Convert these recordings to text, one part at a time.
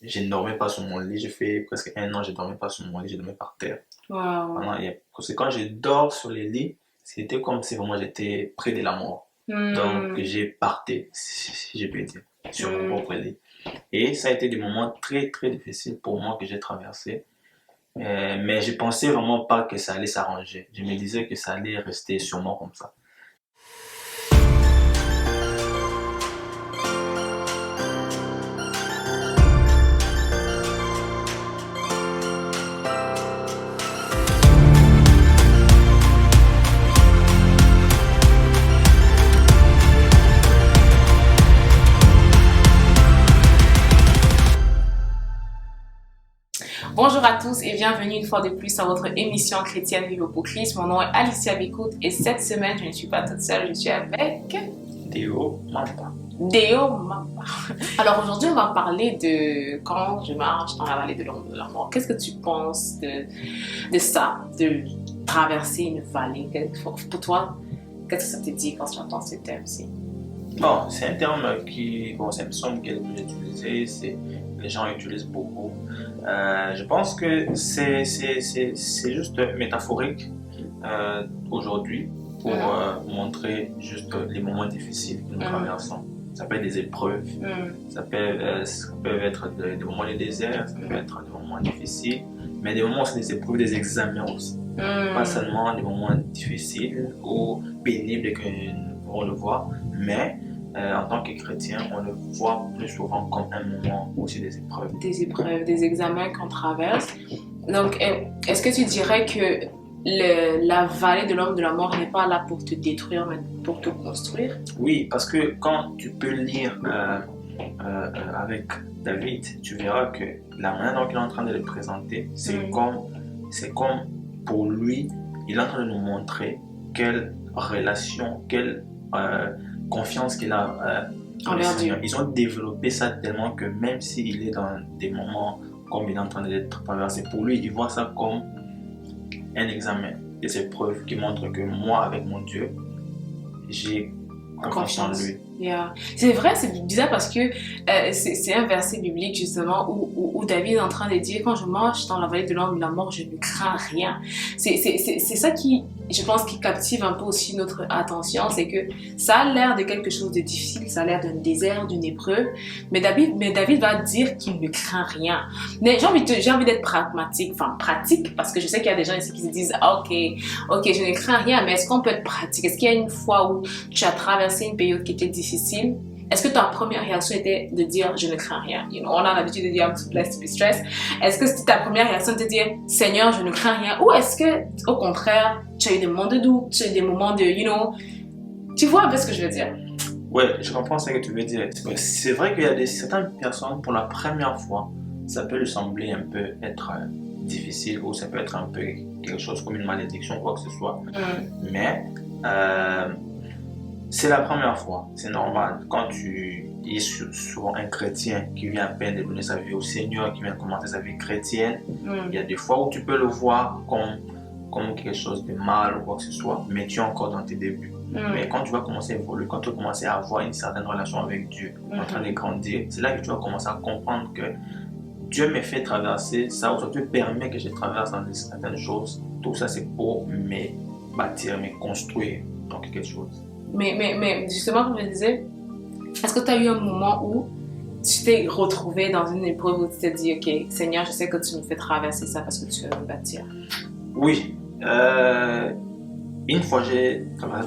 je ne dormais pas sur mon lit. J'ai fait presque un an, je ne dormais pas sur mon lit, je dormais par terre. Wow. Parce que quand je dors sur les lits, c'était comme si vraiment j'étais près de la mort. Donc, Hmm, j'ai parté, si je peux dire, sur mon hmm. propre lit. Et ça a été des moments très, très difficiles pour moi que j'ai traversés. Mais je pensais vraiment pas que ça allait s'arranger. Je me disais que ça allait rester sûrement comme ça. Bonjour à tous et bienvenue une fois de plus à votre émission chrétienne Vive pour Christ. Mon nom est Alicia Bicout et cette semaine je ne suis pas toute seule, je suis avec Théo, Mamba. Deo Mamba. Alors aujourd'hui on va parler de quand je marche dans la vallée de l'ombre de la mort. Qu'est-ce que tu penses de ça, de traverser une vallée? Pour toi, qu'est-ce que ça te dit quand tu entends ce terme-ci? Bon, c'est un terme bon, c'est un terme qui est le plus utilisé, les gens utilisent beaucoup. Je pense que c'est juste métaphorique aujourd'hui pour montrer juste les moments difficiles que nous traversons. Ça peut être des épreuves, ça peut être des moments de désert, ça peut être des moments difficiles, mais des moments aussi des épreuves, des examens aussi. Pas seulement des moments difficiles ou pénibles que nous pouvons le voir, mais en tant que chrétien, on le voit plus souvent comme un moment aussi des épreuves. Des épreuves, des examens qu'on traverse. Donc, est-ce que tu dirais que la vallée de l'homme de la mort n'est pas là pour te détruire, mais pour te construire? Oui, parce que quand tu peux lire avec David, tu verras que la manière dont il est en train de le présenter, c'est comme pour lui, il est en train de nous montrer quelle relation, quelle confiance qu'il a dans le Seigneur. Ils ont développé ça tellement que même s'il est dans des moments comme il est en train d'être traversé, pour lui, il voit ça comme un examen, des épreuves qui montrent que moi, avec mon Dieu, j'ai confiance en lui. Yeah. C'est vrai, c'est bizarre parce que c'est un verset biblique justement où David est en train de dire quand je marche dans la vallée de l'ombre de la mort, je ne crains rien. C'est ça qui, je pense, qui captive un peu aussi notre attention, c'est que ça a l'air de quelque chose de difficile, ça a l'air d'un désert, d'une épreuve, mais David va dire qu'il ne craint rien. Mais j'ai envie d'être pragmatique, enfin pratique, parce que je sais qu'il y a des gens ici qui se disent ah, ok, je ne crains rien, mais est-ce qu'on peut être pratique? Est-ce qu'il y a une fois où tu as traversé une période qui était difficile? Est-ce que ta première réaction était de dire je ne crains rien? On a l'habitude de dire I'm too blessed to be stressed. Est-ce que c'était ta première réaction de dire Seigneur, je ne crains rien? Ou est-ce que, au contraire, tu as eu des moments de doute, tu as eu des moments de, tu vois un peu ce que je veux dire? Ouais, je comprends ce que tu veux dire. C'est vrai qu'il y a certaines personnes, pour la première fois, ça peut lui sembler un peu être difficile ou ça peut être un peu quelque chose comme une malédiction, quoi que ce soit. Mais c'est la première fois, c'est normal. Quand tu es souvent un chrétien qui vient à peine de donner sa vie au Seigneur, qui vient de commencer sa vie chrétienne, il y a des fois où tu peux le voir comme quelque chose de mal ou quoi que ce soit, mais tu es encore dans tes débuts. Mais quand tu vas commencer à évoluer, quand tu vas commencer à avoir une certaine relation avec Dieu, en train de grandir, c'est là que tu vas commencer à comprendre que Dieu me fait traverser ça, ou Dieu permet que je traverse dans certaines choses. Tout ça, c'est pour me bâtir, me construire dans quelque chose. Mais justement, comme je disais, est-ce que tu as eu un moment où tu t'es retrouvé dans une épreuve où tu t'es dit, ok, Seigneur, je sais que tu me fais traverser ça parce que tu veux me bâtir? Oui. Une fois,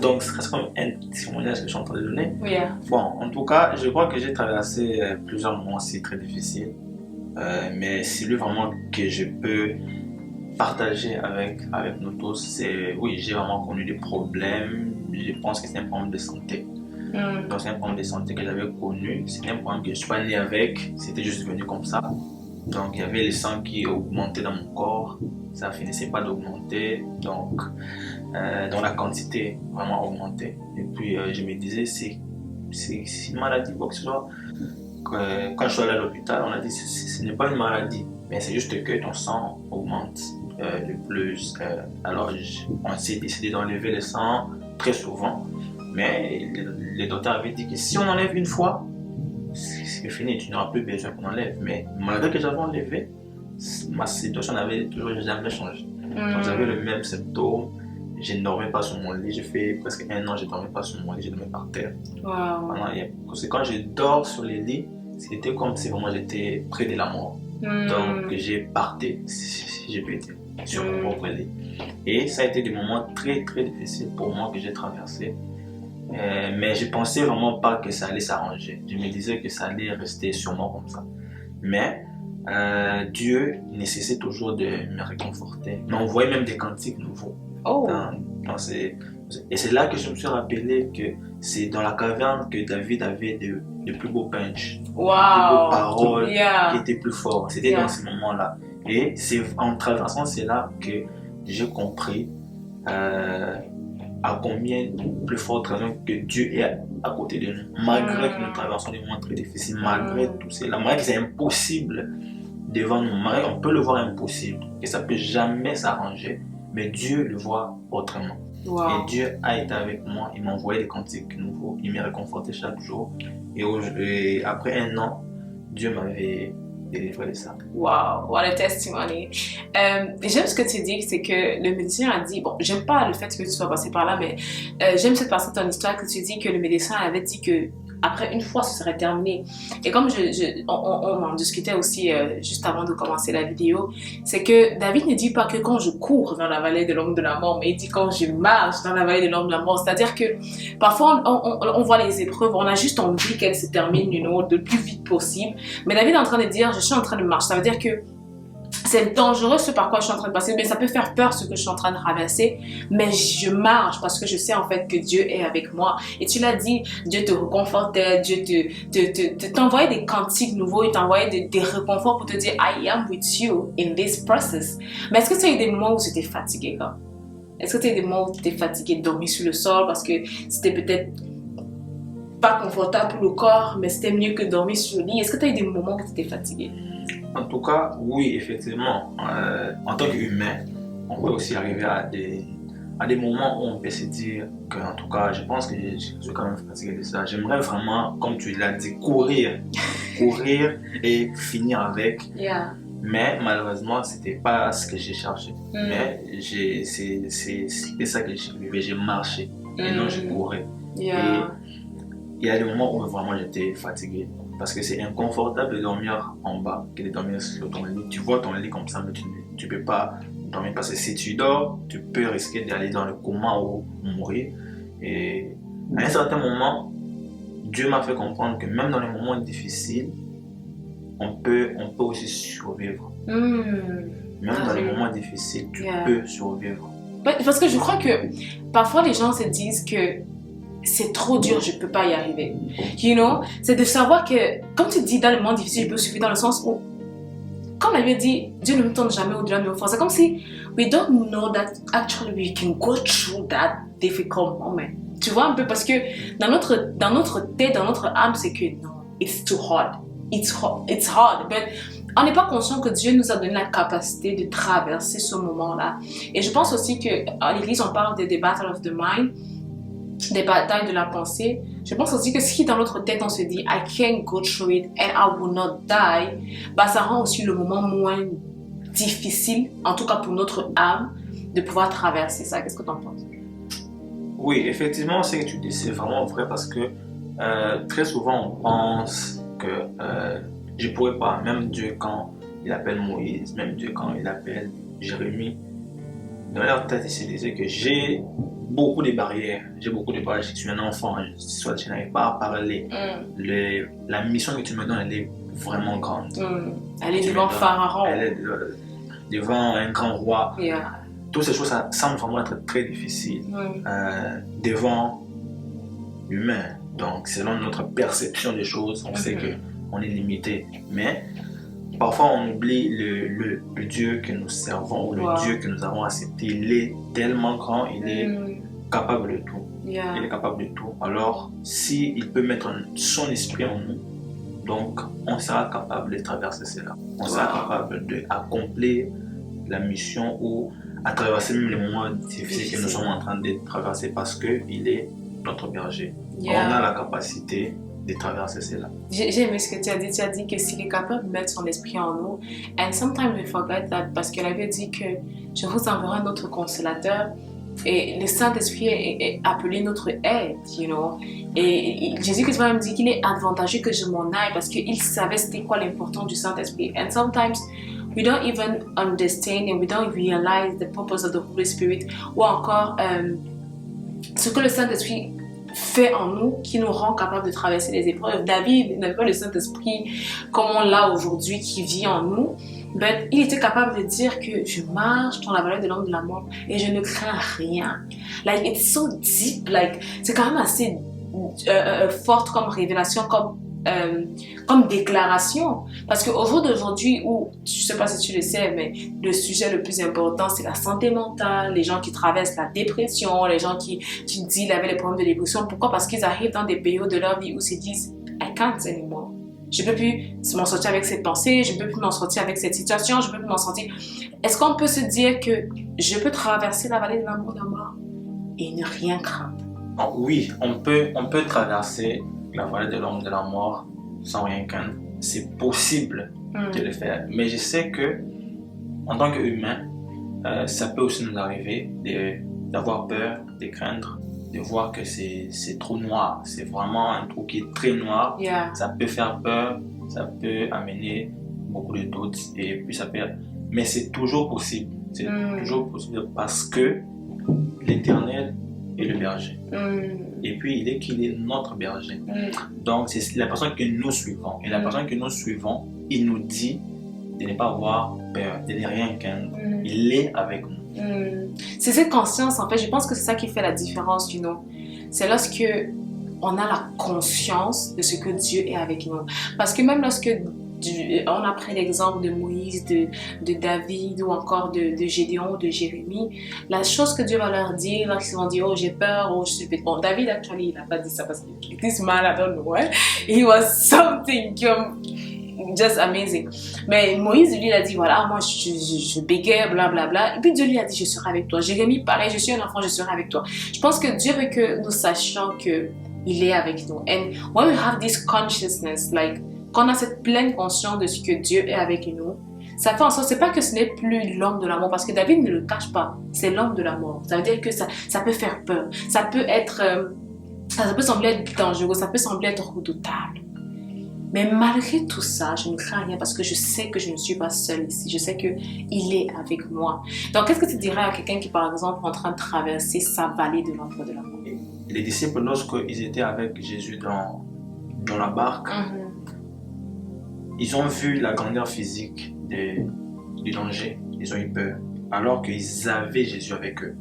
donc c'est comme un témoignage que je suis en train de donner. Yeah. Bon, en tout cas, je crois que j'ai traversé plusieurs moments aussi très difficiles. Mais celui vraiment que je peux partager avec nous tous, c'est oui, j'ai vraiment connu des problèmes. Je pense que c'est un problème de santé. Donc c'est un problème de santé que j'avais connu. C'était un problème que je ne suis pas né avec. C'était juste venu comme ça. Donc il y avait le sang qui augmentait dans mon corps. Ça finissait pas d'augmenter. Donc la quantité vraiment augmentait. Et puis je me disais, c'est une maladie, quoi que ce soit. Quand je suis allé à l'hôpital, on a dit ce n'est pas une maladie, mais c'est juste que ton sang augmente de plus. Alors on s'est décidé d'enlever le sang très souvent, mais les docteurs avaient dit que si on enlève une fois, c'est fini, tu n'auras plus besoin qu'on enlève. Mais malgré que j'avais enlevé, ma situation n'avait toujours jamais changé. Donc j'avais le même symptôme. Je ne dormais pas sur mon lit. J'ai fait presque 1 an, je ne dormais pas sur mon lit, je dormais par terre. Wow. Parce que quand je dors sur les lits, c'était comme si vraiment j'étais près de la mort. Donc j'ai parté, si je peux dire, sur mon propre lit. Et ça a été des moments très très difficiles pour moi que j'ai traversés. Mais je pensais vraiment pas que ça allait s'arranger. Je me disais que ça allait rester sûrement comme ça. Mais Dieu nécessite toujours de me réconforter. Mais on voyait même des cantiques nouveaux. Et c'est là que je me suis rappelé que c'est dans la caverne que David avait de plus beaux punch, de plus beaux paroles qui étaient plus forts. C'était dans ces moments-là. Et c'est en traversant cela que j'ai compris à combien plus forte raison que Dieu est à côté de nous. Malgré que nous traversons des moments très difficiles, malgré tout cela, malgré que c'est impossible devant nous, malgré qu'on peut le voir impossible, et ça ne peut jamais s'arranger, mais Dieu le voit autrement. Et Dieu a été avec moi, il m'a envoyé des cantiques nouveaux, il m'a réconforté chaque jour. Et après 1 an, Dieu m'avait délivré de ça. Wow, what a testimony. J'aime ce que tu dis, c'est que le médecin a dit, bon, j'aime pas le fait que tu sois passé par là, mais j'aime cette partie de ton histoire que tu dis que le médecin avait dit que après une fois, ce serait terminé. Et comme on en discutait aussi juste avant de commencer la vidéo, c'est que David ne dit pas que quand je cours dans la vallée de l'ombre de la mort, mais il dit quand je marche dans la vallée de l'ombre de la mort. C'est-à-dire que parfois, on voit les épreuves, on a juste envie qu'elles se terminent le plus vite possible. Mais David est en train de dire, je suis en train de marcher. Ça veut dire que c'est dangereux ce par quoi je suis en train de passer, mais ça peut faire peur ce que je suis en train de traverser, mais je marche parce que je sais en fait que Dieu est avec moi. Et tu l'as dit, Dieu te réconfortait, Dieu t'envoyait des cantiques nouveaux, il t'envoyait des réconforts pour te dire I am with you in this process. Mais est-ce que tu as eu des moments où tu étais fatigué quand? Est-ce que tu as eu des moments où tu étais fatigué, dormi sur le sol parce que c'était peut-être pas confortable pour le corps, mais c'était mieux que dormir sur le lit? Est-ce que tu as eu des moments où tu étais fatigué? En tout cas, oui, effectivement. En tant qu'humain, on peut aussi arriver à des moments où on peut se dire qu'en tout cas, je pense que je suis quand même fatigué de ça. J'aimerais vraiment, comme tu l'as dit, courir et finir avec. Mais malheureusement, c'était pas ce que j'ai cherché. Mais c'était ça que j'ai vu. J'ai marché et non, je courais. Et il y a des moments où vraiment j'étais fatigué. Parce que c'est inconfortable de dormir en bas que de dormir sur ton lit. Tu vois ton lit comme ça, mais tu ne peux pas dormir parce que si tu dors, tu peux risquer d'aller dans le coma ou mourir. Et à un certain moment, Dieu m'a fait comprendre que même dans les moments difficiles, on peut aussi survivre. Même dans les moments difficiles, tu peux survivre. Parce que je crois que parfois les gens se disent que c'est trop dur, je ne peux pas y arriver. You know, c'est de savoir que, comme tu dis, dans les moments difficiles, je peux survivre dans le sens où, comme la Bible dit, Dieu ne nous tourne jamais au-delà de nos forces. C'est comme si we don't know that actually we can go through that difficult moment. Tu vois un peu, parce que dans notre tête, dans notre âme, c'est que non, it's too hard. It's hard. But on n'est pas conscient que Dieu nous a donné la capacité de traverser ce moment-là. Et je pense aussi qu'à l'église, on parle des battles of the mind, des batailles de la pensée. Je pense aussi que si dans notre tête on se dit I can go through it and I will not die, bah ça rend aussi le moment moins difficile, en tout cas pour notre âme, de pouvoir traverser ça. Qu'est-ce que tu en penses? Oui, effectivement, ce que tu dis, c'est vraiment vrai parce que très souvent on pense que je pourrais pas, même Dieu quand il appelle Moïse, même Dieu quand il appelle Jérémie, dans leur tête ils se disaient que j'ai beaucoup de barrières, je suis un enfant, soit je n'arrive pas à parler. La mission que tu me donnes, elle est vraiment grande. Elle est devant Pharaon. Elle est devant un grand roi. Toutes ces choses, ça semble vraiment être très difficile devant l'humain. Donc, selon notre perception des choses, on sait qu'on est limité. Mais parfois, on oublie le Dieu que nous servons ou le Dieu que nous avons accepté. Il est tellement grand, il est capable de tout. Il est capable de tout. Alors, s'il peut mettre son esprit en nous, donc on sera capable de traverser cela. On sera capable d'accomplir la mission ou à traverser même les moments difficiles que nous sommes en train de traverser parce qu'il est notre berger. On a la capacité de traverser cela. J'ai aimé ce que tu as dit. Tu as dit que s'il est capable de mettre son esprit en nous, and sometimes we forget that, parce qu'elle avait dit que je vous enverrai un autre consolateur. Et le Saint-Esprit est appelé notre aide, you know. Et Jésus-Christ même dit qu'il est avantageux que je m'en aille parce qu'il savait c'était quoi l'importance du Saint-Esprit. And sometimes we don't even understand and we don't realize the purpose of the Holy Spirit, ou encore ce que le Saint-Esprit fait en nous qui nous rend capable de traverser les épreuves. David n'avait pas le Saint-Esprit comme on l'a aujourd'hui qui vit en nous, mais il était capable de dire que je marche dans la vallée de l'ombre de la mort et je ne crains rien. Like, it's so deep, like, c'est quand même assez forte comme révélation, comme déclaration. Parce qu'au jour d'aujourd'hui, où, je ne sais pas si tu le sais, mais le sujet le plus important, c'est la santé mentale, les gens qui traversent la dépression, les gens qui deal avec les problèmes de dépression. Pourquoi? Parce qu'ils arrivent dans des périodes de leur vie où ils se disent « I can't anymore ». Je ne peux plus m'en sortir avec cette pensée, je ne peux plus m'en sortir avec cette situation, je ne peux plus m'en sortir. Est-ce qu'on peut se dire que je peux traverser la vallée de l'amour de la mort et ne rien craindre? Oui, on peut traverser la vallée de l'ombre de la mort sans rien craindre. C'est possible de le faire. Mais je sais que, en tant qu'humain, ça peut aussi nous arriver d'avoir peur, de craindre, de voir que c'est trop noir. C'est vraiment un trou qui est très noir. Yeah. Ça peut faire peur, ça peut amener beaucoup de doutes. Et puis ça peut... Mais c'est toujours possible. C'est toujours possible parce que l'Éternel est le berger. Et puis il est notre berger. Donc c'est la personne que nous suivons. Et la personne que nous suivons, il nous dit de ne pas avoir peur, de ne rien craindre. Il est avec nous. C'est cette conscience, en fait, je pense que c'est ça qui fait la différence, you know. C'est lorsque on a la conscience de ce que Dieu est avec nous. Parce que même lorsque on a pris l'exemple de Moïse, de David ou encore de Gédéon, de Jérémie, la chose que Dieu va leur dire lorsqu'ils vont dire « Oh, j'ai peur, oh, je suis bête ». Bon, David, actually, il n'a pas dit ça parce qu'il était smart, I don't know, ouais. He was something just amazing. Mais Moïse, lui, il a dit, voilà, moi, je bégaye, blablabla. Et puis Dieu lui a dit, je serai avec toi. Jérémie, pareil, je suis un enfant, je serai avec toi. Je pense que Dieu veut que nous sachions qu'il est avec nous. And when we have this consciousness, like, quand on a cette pleine conscience de ce que Dieu est avec nous, ça fait en sorte, c'est pas que ce n'est plus l'homme de la mort, parce que David ne le cache pas, c'est l'homme de la mort. Ça veut dire que ça peut faire peur, ça peut être, ça peut sembler être dangereux, ça peut sembler être redoutable. Mais malgré tout ça, je ne crains rien parce que je sais que je ne suis pas seule ici. Je sais qu'il est avec moi. Donc, qu'est-ce que tu dirais à quelqu'un qui, par exemple, est en train de traverser sa vallée de l'ombre de la mort? Les disciples, lorsqu'ils étaient avec Jésus dans la barque, ils ont vu la grandeur physique du danger. Ils ont eu peur. Alors qu'ils avaient Jésus avec eux.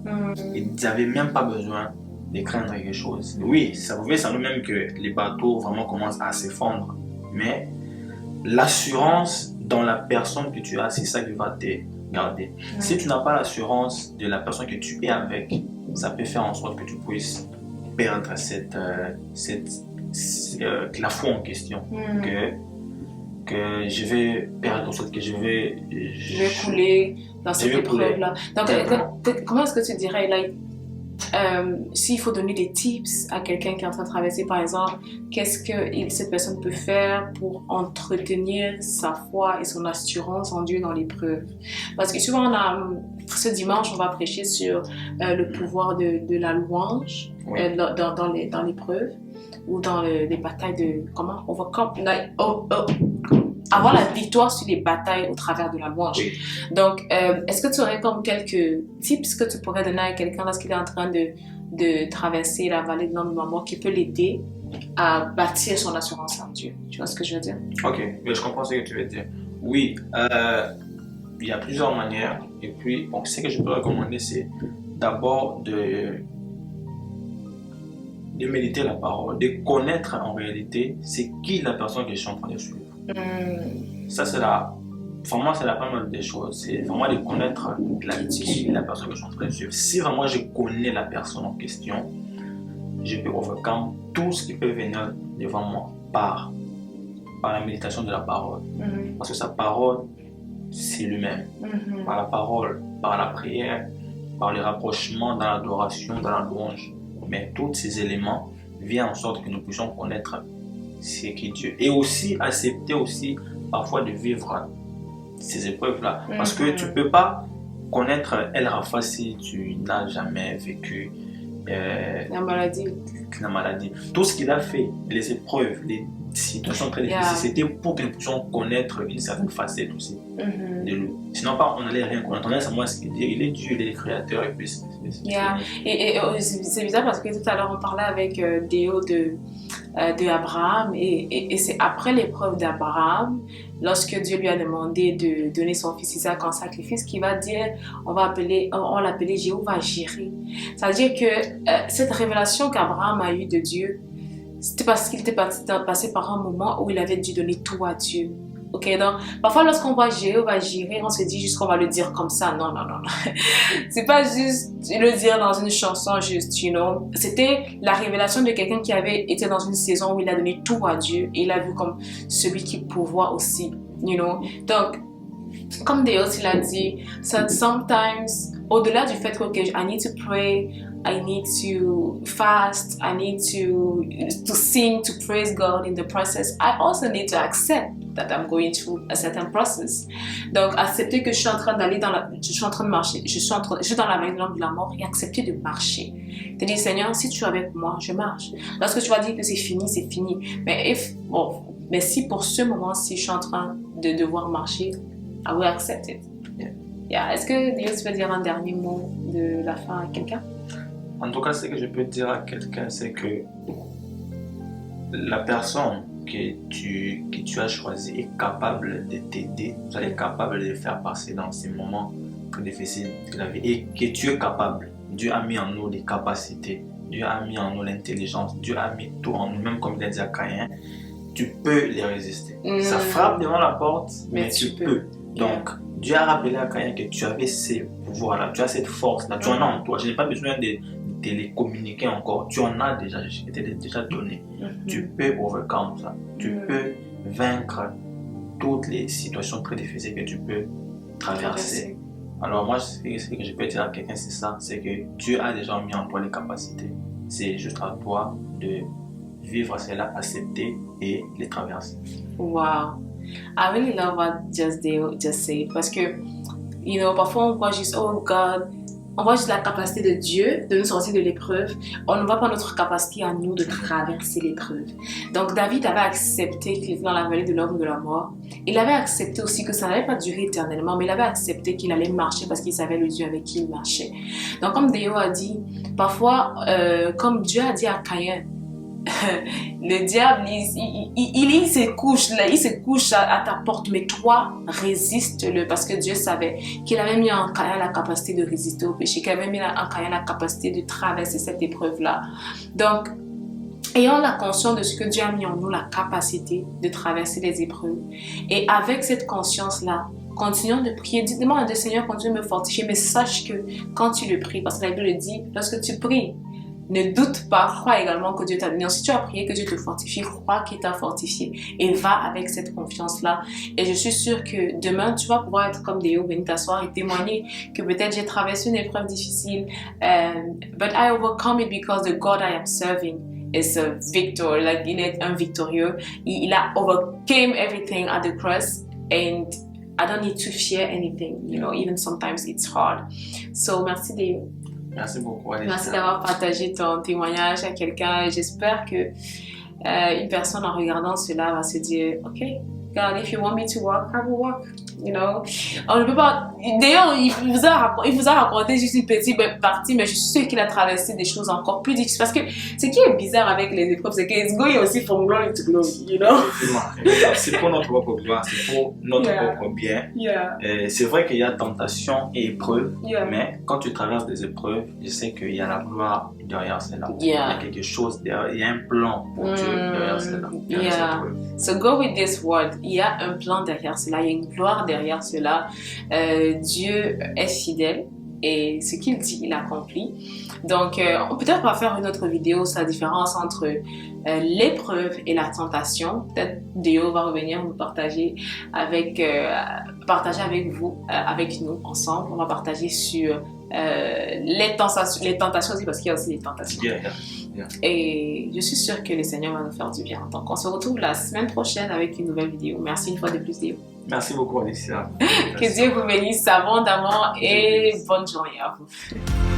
Ils n'avaient même pas besoin de craindre quelque chose. Oui, ça pouvait sembler même que les bateaux vraiment commencent à s'effondrer. Mais l'assurance dans la personne que tu as, c'est ça qui va te garder. Si tu n'as pas l'assurance de la personne que tu es avec, ça peut faire en sorte que tu puisses perdre la foi en question. Que je vais perdre, que je vais couler dans cette épreuve-là. Donc, comment est-ce que tu dirais, like, s'il faut donner des tips à quelqu'un qui est en train de traverser, par exemple, qu'est-ce que cette personne peut faire pour entretenir sa foi et son assurance en Dieu dans l'épreuve? Parce que souvent, ce dimanche, on va prêcher sur le pouvoir de la louange dans l'épreuve ou dans les batailles de... Comment on va... avoir la victoire sur les batailles au travers de la louange. Donc, est-ce que tu aurais comme quelques tips que tu pourrais donner à quelqu'un lorsqu'il est en train de traverser la vallée de l'ombre de la mort qui peut l'aider à bâtir son assurance en Dieu? Tu vois ce que je veux dire? Ok, mais je comprends ce que tu veux dire. Oui, il y a plusieurs manières. Et puis, bon, ce que je peux recommander, c'est d'abord de méditer la parole, de connaître en réalité c'est qui la personne que je suis en train de suivre. Ça, c'est vraiment, c'est la première des choses. C'est vraiment de connaître la personne que je suis en train de suivre. Si vraiment je connais la personne en question, je peux overcome tout ce qui peut venir devant moi par la méditation de la parole. Parce que sa parole, c'est lui-même. Par la parole, par la prière, par les rapprochements dans l'adoration, dans la louange. Mais tous ces éléments viennent en sorte que nous puissions connaître c'est qui Dieu. Et aussi accepter aussi parfois de vivre ces épreuves-là. Parce que tu ne peux pas connaître El Rafa si tu n'as jamais vécu la maladie. La maladie. Tout ce qu'il a fait, les épreuves, les situations très difficiles, c'était pour que nous puissions connaître une certaine facette aussi de lui. Sinon, pas, on n'allait rien connaître. On allait savoir ce qu'il dit. Il est Dieu, il est le créateur. Et puis c'est bizarre parce que tout à l'heure, on parlait avec Déo de Abraham et c'est après l'épreuve d'Abraham, lorsque Dieu lui a demandé de donner son fils Isaac en sacrifice, qu'il va dire, on l'appelait Jéhovah Jireh. C'est-à-dire que cette révélation qu'Abraham a eue de Dieu, c'était parce qu'il était passé par un moment où il avait dû donner tout à Dieu. Ok, donc parfois lorsqu'on voit Jéhovah Jireh, on se dit juste qu'on va le dire comme ça. Non. C'est pas juste le dire dans une chanson, juste, you know. C'était la révélation de quelqu'un qui avait été dans une saison où il a donné tout à Dieu et il a vu comme celui qui pourvoit aussi, you know. Donc, comme Déo l'a dit, sometimes, au-delà du fait que I need to pray, I need to fast, I need to sing, to praise God in the process, I also need to accept that I'm going through a certain process. Donc, accepter que je suis en train d'aller je suis en train de marcher, je suis dans la vallée de l'ombre de la mort et accepter de marcher. Te dire, Seigneur, si tu es avec moi, je marche. Lorsque tu vas dire que c'est fini, c'est fini. Mais si pour ce moment-ci, je suis en train de devoir marcher, I will accept it. Yeah. Est-ce que Dieu peut dire un dernier mot de la fin à quelqu'un? En tout cas, ce que je peux dire à quelqu'un, c'est que la personne que tu as choisie est capable de t'aider, elle est capable de faire passer dans ces moments très difficiles de la vie et que tu es capable. Dieu a mis en nous les capacités, Dieu a mis en nous l'intelligence, Dieu a mis tout en nous, même comme il a dit à Caïn, tu peux les résister. Ça frappe devant la porte, mais tu peux. Donc, Dieu a rappelé à Caïn que tu avais ces pouvoirs-là, tu as cette force-là, tu en as en toi. Je n'ai pas besoin de te les communiquer encore, tu en as déjà, je t'ai déjà donné. Tu peux overcome ça, tu peux vaincre toutes les situations très difficiles que tu peux traverser. Alors moi, ce que je peux dire à quelqu'un, c'est ça, c'est que Dieu a déjà mis en toi les capacités. C'est juste à toi de vivre cela, accepter et les traverser. Wow. I really love what just said parce que, you know, parfois on voit juste, oh God, on voit juste la capacité de Dieu de nous sortir de l'épreuve. On ne voit pas notre capacité à nous de traverser l'épreuve. Donc David avait accepté qu'il était dans la vallée de l'ombre de la mort. Il avait accepté aussi que ça n'allait pas durer éternellement, mais il avait accepté qu'il allait marcher parce qu'il savait le Dieu avec qui il marchait. Donc comme Déo a dit, parfois, comme Dieu a dit à Caïn, le diable, il se couche à ta porte, mais toi, résiste-le, parce que Dieu savait qu'il avait mis en Caïn la capacité de résister au péché, qu'il avait mis en Caïn la capacité de traverser cette épreuve-là. Donc, ayons la conscience de ce que Dieu a mis en nous, la capacité de traverser les épreuves. Et avec cette conscience-là, continuons de prier. Demande à Dieu, Seigneur, continue de me fortifier, mais sache que quand tu le pries, parce que la Bible le dit, lorsque tu pries, ne doute pas, crois également que Dieu t'a donné. Si tu as prié que Dieu te fortifie, crois qu'il t'a fortifié et va avec cette confiance-là. Et je suis sûre que demain, tu vas pouvoir être comme Déo, venir t'asseoir et témoigner que peut-être j'ai traversé une épreuve difficile, but I overcome it because the God I am serving is a victor. Like, il est un victorieux. Il a overcame everything at the cross and I don't need to fear anything, you know, even sometimes it's hard. So, merci Déo. Merci beaucoup, Alicia. Merci d'avoir partagé ton témoignage à quelqu'un. J'espère que une personne en regardant cela va se dire, OK, God, if you want me to walk, I will walk. You know, on ne peut pas. D'ailleurs, il vous a raconté juste une petite partie, mais je suis sûre qu'il a traversé des choses encore plus difficiles. Parce que ce qui est bizarre avec les épreuves, c'est qu'ils going aussi from glory to glory, you know. C'est pour notre propre gloire, c'est pour notre propre bien. C'est vrai qu'il y a tentation et épreuve, mais quand tu traverses des épreuves, je sais qu'il y a la gloire derrière cela. Il y a quelque chose derrière, il y a un plan pour Dieu derrière cela. So go with this word. Il y a un plan derrière cela, il y a une gloire derrière cela. Dieu est fidèle et ce qu'il dit, il accomplit. Donc, peut-être on va faire une autre vidéo sur la différence entre l'épreuve et la tentation. Peut-être Déo va revenir nous partager avec vous, avec nous ensemble. On va partager sur les tentations aussi, parce qu'il y a aussi les tentations. bien. Et je suis sûre que le Seigneur va nous faire du bien. Donc, on se retrouve la semaine prochaine avec une nouvelle vidéo. Merci une fois de plus, Déo. Merci beaucoup, Alicia. Que Dieu vous bénisse abondamment et bonne journée à vous.